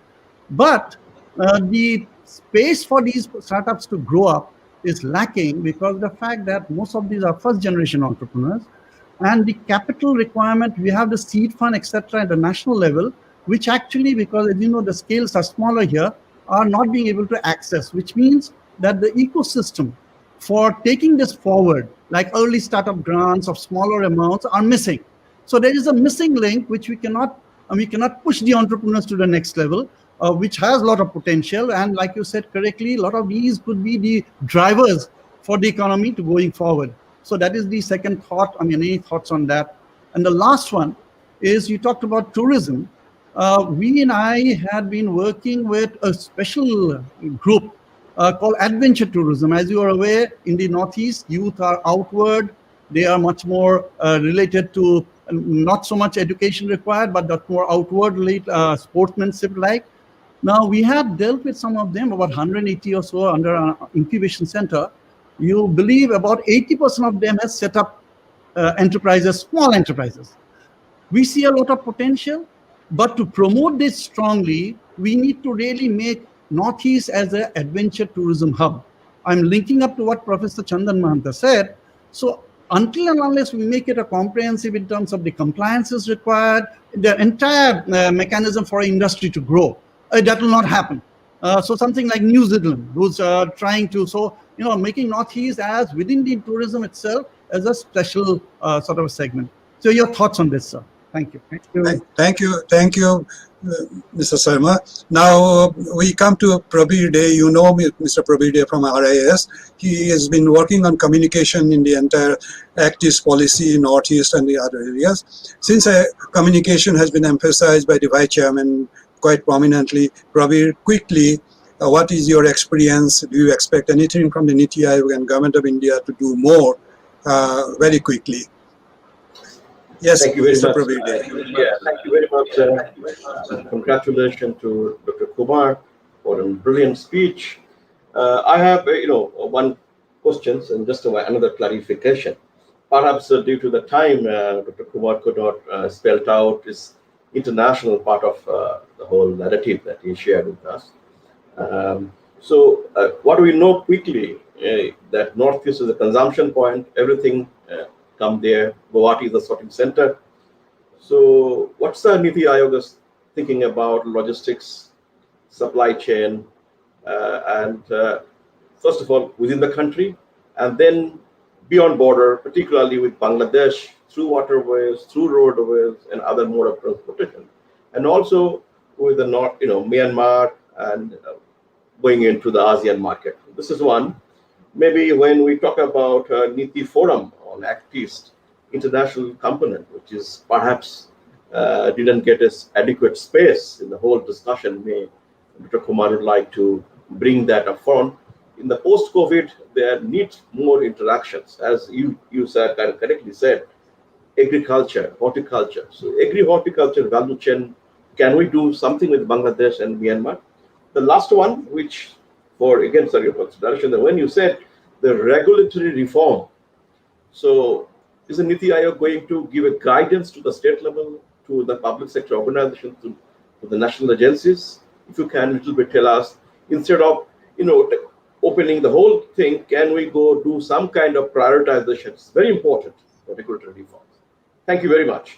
But the space for these startups to grow up is lacking because of the fact that most of these are first-generation entrepreneurs. And the capital requirement, we have the seed fund, etc., at the national level, which actually, because as you know, the scales are smaller here, are not being able to access, which means that the ecosystem for taking this forward, like early startup grants of smaller amounts, are missing. So there is a missing link which we cannot push the entrepreneurs to the next level, which has a lot of potential. And like you said correctly, a lot of these could be the drivers for the economy to going forward. So that is the second thought. Any thoughts on that? And the last one is you talked about tourism. We and I had been working with a special group called adventure tourism. As you are aware, in the Northeast, youth are outward. They are much more related to not so much education required, but that more outward sportsmanship like. Now, we have dealt with some of them, about 180 or so under our incubation center. You believe about 80% of them has set up enterprises, small enterprises. We see a lot of potential, but to promote this strongly, we need to really make Northeast as an adventure tourism hub. I'm linking up to what Professor Chandan Mahanta said. So until and unless we make it a comprehensive in terms of the compliances required, the entire mechanism for industry to grow, that will not happen. So something like New Zealand, who's trying to, making Northeast as within the tourism itself as a special sort of a segment. So your thoughts on this, sir? Thank you. Thank you, Mr. Sharma. Now we come to Prabir Dey. You know Mr. Prabir Dey from RIS. He has been working on communication in the entire Act East policy in Northeast and the other areas. Since communication has been emphasized by the Vice Chairman quite prominently, Prabir, quickly, What is your experience? Do you expect anything from the NITI Aayog and Government of India to do more very quickly? Yes, Thank you very Mr. much. Pravir. Yeah, thank you very much. Congratulations to Dr. Kumar for a brilliant speech. I have, one question and just another clarification. Perhaps due to the time, Dr. Kumar could not spell out his international part of the whole narrative that he shared with us. What we know quickly that Northeast is a consumption point. Everything come there. Guwahati is the sorting center. So, what's the NITI Aayog is thinking about logistics, supply chain, and first of all within the country, and then beyond border, particularly with Bangladesh, through waterways, through roadways, and other mode of transportation, and also with the North, Myanmar, and going into the ASEAN market. This is one. Maybe when we talk about NITI Forum on Act East, international component, which is perhaps didn't get us adequate space in the whole discussion, may Dr. Kumar would like to bring that up front. In the post-COVID, there needs more interactions, as you said, and correctly said, agriculture, horticulture. So agri-horticulture value chain, can we do something with Bangladesh and Myanmar? The last one, which for again, sorry, your consideration, that when you said the regulatory reform, so is the NITI Aayog going to give a guidance to the state level, to the public sector organizations, to the national agencies? If you can, a little bit tell us, instead of opening the whole thing, can we go do some kind of prioritization? It's very important for regulatory reforms. Thank you very much.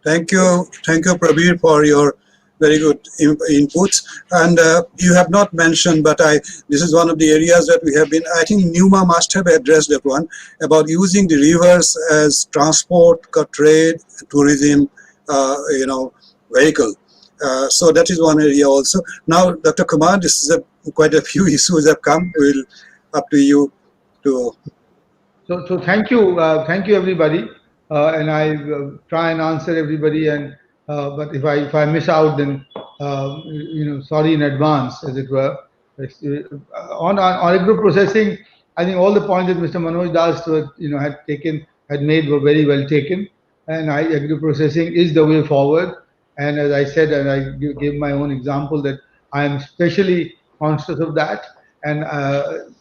Thank you, Prabir, for your very good inputs. And you have not mentioned, but this is one of the areas that we have been. I think NUMA must have addressed that one about using the rivers as transport, trade, tourism, vehicle. So that is one area also. Now, Dr. Kumar, this is quite a few issues have come. We'll up to you to. So thank you everybody, and I try and answer everybody. And but if I miss out, then sorry in advance, as it were. On agro processing, I think all the points that Mr. Manoj Das had made were very well taken, and agro processing is the way forward. And as I said, and I gave my own example, that I am especially conscious of that, and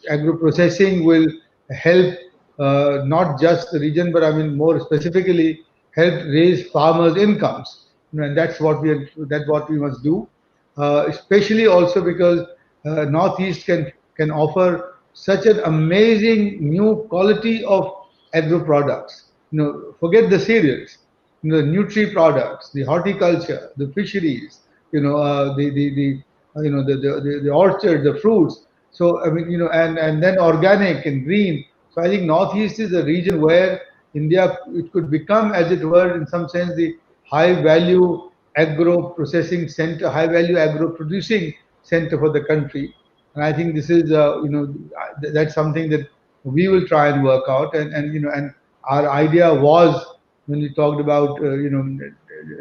agro processing will help not just the region, but I mean more specifically help raise farmers' incomes, and that's what we must do. Especially also because Northeast can offer such an amazing new quality of agro products. Forget the cereals, the nutri products, the horticulture, the fisheries, the orchard, the fruits. So I mean, and then organic and green. So I think Northeast is a region where India, it could become, as it were, in some sense, the high value agro processing center, high value agro producing center for the country. And I think this is, that's something that we will try and work out. And our idea was, when we talked about,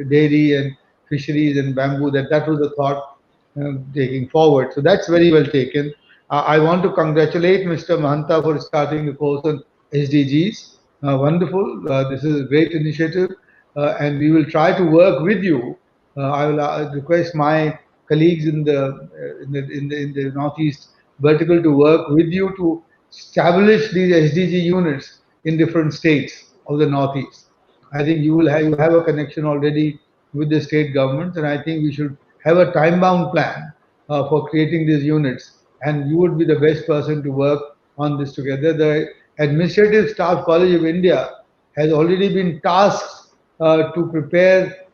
dairy and fisheries and bamboo, that was the thought taking forward. So that's very well taken. I want to congratulate Mr. Mahanta for starting the course on SDGs. Wonderful. This is a great initiative, and we will try to work with you. I will request my colleagues in the Northeast vertical to work with you to establish these SDG units in different states of the Northeast. I think you have a connection already with the state governments, and I think we should have a time-bound plan for creating these units. And you would be the best person to work on this together. The Administrative Staff College of India has already been tasked to prepare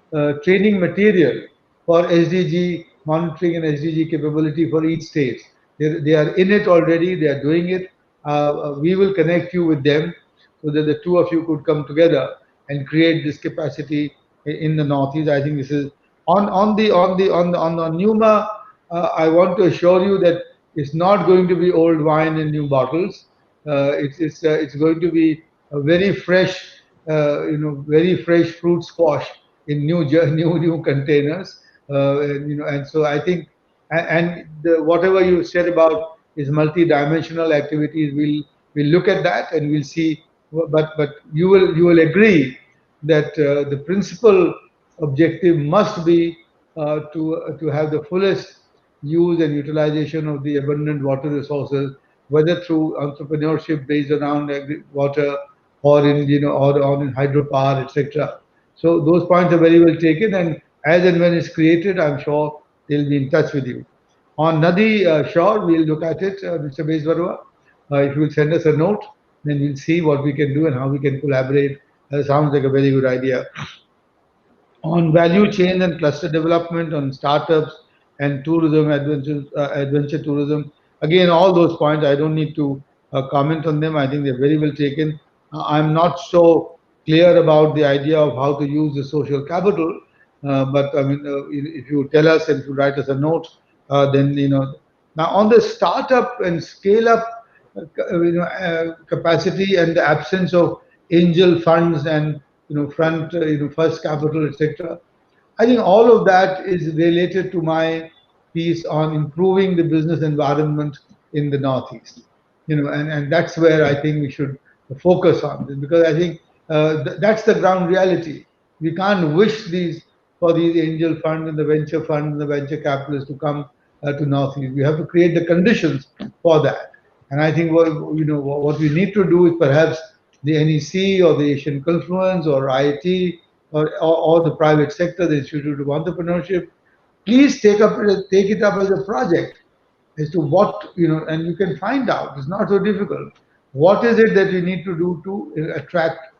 training material for SDG monitoring and SDG capability for each state. They are in it already. They are doing it. We will connect you with them so that the two of you could come together and create this capacity in the Northeast. I think this is on the NUMA. I want to assure you that it's not going to be old wine in new bottles. It's going to be a very fresh, very fresh fruit squash in new containers. And so I think and whatever you said about is multi-dimensional activities, we'll look at that and we'll see. But you will agree that the principal objective must be to have the fullest use and utilization of the abundant water resources, whether through entrepreneurship based around water or in or in hydropower, etc. So those points are very well taken, and as and when it's created, I'm sure they'll be in touch with you. On Nadi, sure, we'll look at it, Mr. Bezbarua. If you will send us a note, then we'll see what we can do and how we can collaborate. Sounds like a very good idea. On value chain and cluster development, on startups and tourism, adventure tourism. Again, all those points, I don't need to comment on them. I think they're very well taken. I'm not so clear about the idea of how to use the social capital, but I mean, if you tell us and if you write us a note, then Now, on the startup and scale up, capacity and the absence of angel funds and first capital, etc. I think all of that is related to my piece on improving the business environment in the Northeast. And that's where I think we should focus on this, because I think that's the ground reality. We can't wish for these angel funds and the venture funds and the venture capitalists to come to Northeast. We have to create the conditions for that. And I think what we need to do is perhaps the NEC or the Asian Confluence or IIT or the private sector, the Institute of Entrepreneurship, please take it up as a project as to what, and you can find out. It's not so difficult. What is it that we need to do to attract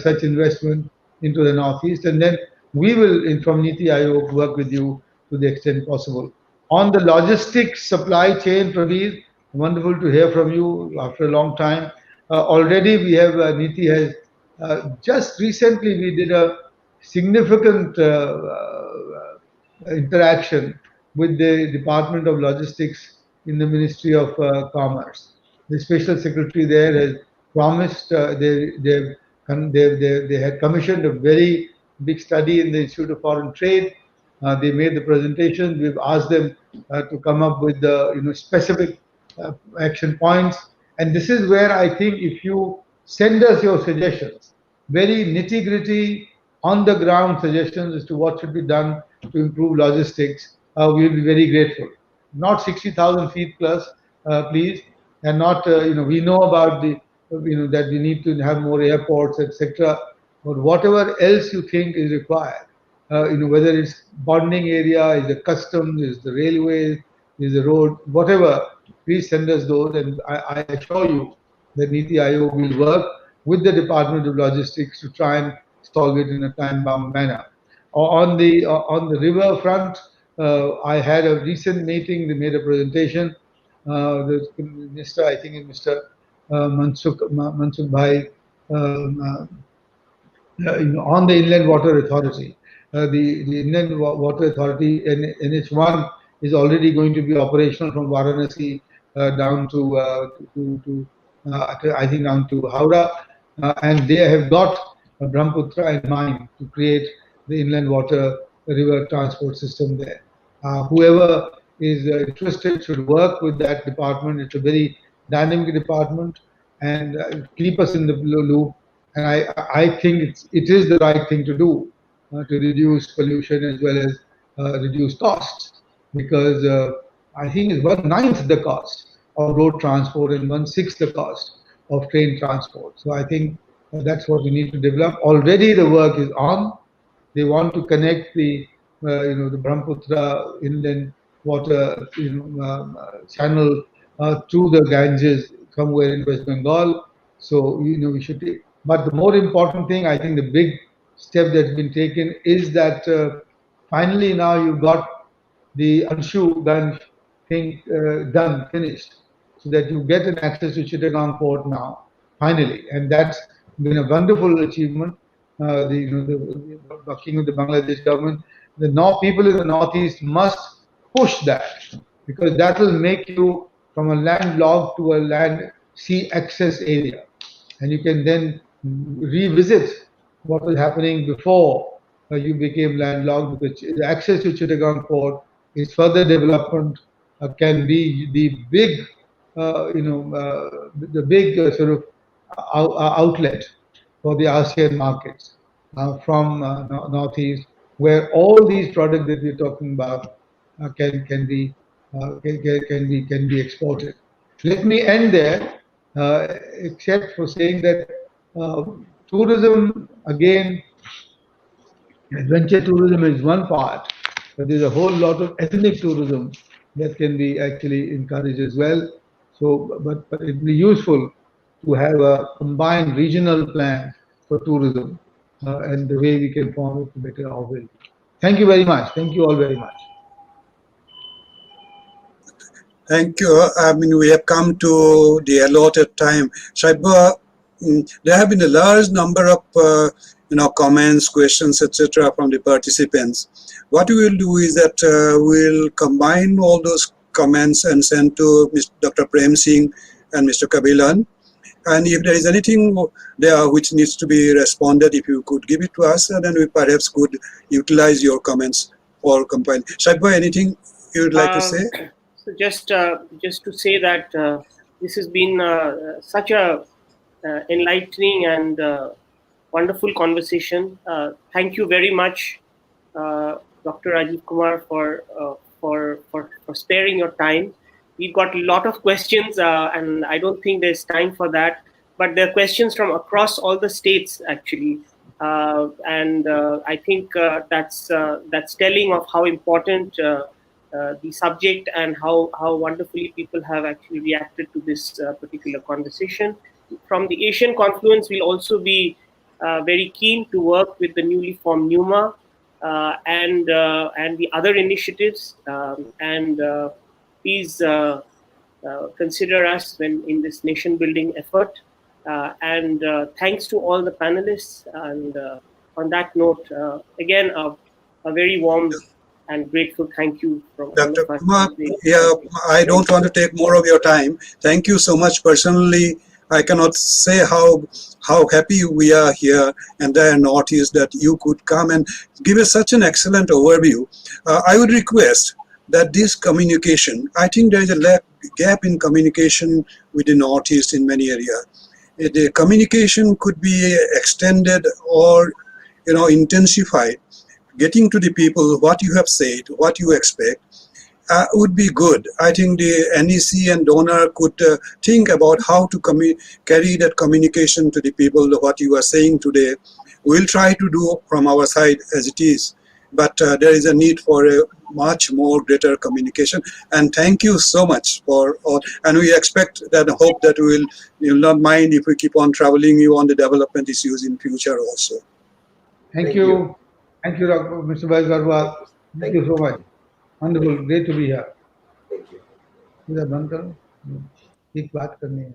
such investment into the Northeast? And then we will, from NITI Aayog, work with you to the extent possible. On the logistics supply chain, Praveer, wonderful to hear from you after a long time. Already we have, NITI has, just recently we did a significant interaction with the Department of Logistics in the Ministry of Commerce. The Special Secretary there has promised, they had commissioned a very big study in the Institute of Foreign Trade. They made the presentation. We've asked them to come up with the specific action points. And this is where I think if you send us your suggestions, very nitty-gritty, on-the-ground suggestions as to what should be done to improve logistics, we'll be very grateful. Not 60,000 feet plus, please, and not, we know about that we need to have more airports, etc. But whatever else you think is required, whether it's bonding area, is the customs, is the railways, is the road, whatever, please send us those. And I assure you that NITI Aayog will work with the Department of Logistics to try and solve it in a time-bound manner. On the river front, I had a recent meeting. They made a presentation. The minister, I think, is Mr. Mansukh Bhai, on the Inland Water Authority. The Inland Water Authority, NH1, is already going to be operational from Varanasi down to I think down to Howrah, and they have got Brahmaputra in mind to create the inland water river transport system there. Whoever is interested should work with that department. It's a very dynamic department, and keep us in the loop. And I think it is the right thing to do to reduce pollution as well as reduce costs, because I think it's 1/9 the cost of road transport and 1/6 the cost of train transport. So I think that's what we need to develop. Already the work is on. They want to connect the the Brahmaputra inland water channel to the Ganges somewhere in West Bengal. So we should take. But the more important thing, I think, the big step that's been taken is that finally now you've got the Anshuganj thing finished, so that you get an access to Chittagong port now, finally, and that's been a wonderful achievement. The working with the Bangladesh government, the people in the Northeast must push that, because that will make you from a landlocked to a land sea access area, and you can then revisit what was happening before you became landlocked, because the access to Chittagong port its further development can be the big, the big sort of outlet for the ASEAN markets from Northeast, where all these products that we're talking about can be exported. Let me end there, except for saying that tourism again. Adventure tourism is one part, but there's a whole lot of ethnic tourism that can be actually encouraged as well. So, but it will be useful to have a combined regional plan for tourism and the way we can form it to better our will. Thank you very much. Thank you all very much. Thank you. I mean, we have come to the allotted time. Shaiba, there have been a large number of comments, questions, etc. from the participants. What we will do is that we'll combine all those comments and send to Dr. Prem Singh and Mr. Kabilan. And if there is anything there which needs to be responded, if you could give it to us, then we perhaps could utilize your comments for compiling. Shaiba, anything you would like to say? So just to say that this has been such a enlightening and wonderful conversation. Thank you very much, Dr. Rajiv Kumar, for sparing your time. We've got a lot of questions, and I don't think there's time for that. But there are questions from across all the states, actually, and I think that's telling of how important the subject and how wonderfully people have actually reacted to this particular conversation. From the Asian Confluence, we'll also be very keen to work with the newly formed NUMA and the other initiatives. And please consider us when in this nation-building effort. And thanks to all the panelists. And on that note, again, a very warm and grateful thank you from all Dr. of us. Kumar, yeah, I don't want to take more of your time. Thank you so much. Personally, I cannot say how happy we are here and the Northeast that you could come and give us such an excellent overview. I would request that this communication, I think there is a gap in communication with the Northeast in many areas. The communication could be extended or intensified, getting to the people what you have said, what you expect, would be good. I think the NEC and donor could think about how to carry that communication to the people, what you are saying today. We'll try to do from our side as it is, but there is a need for a much more greater communication. And thank you so much for all. And we expect that, hope that you'll not mind if we keep on traveling you on the development issues in future also. Thank you. Thank you, Mr. Baisgarwa. Thank you so much. Wonderful. Great to be here. Thank you. इधर बंद करो, एक बात करनी है,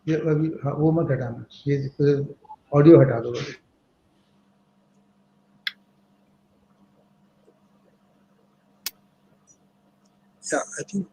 ये अभी वो मत हटाना, ये ऑडियो हटा दो. Yeah, I think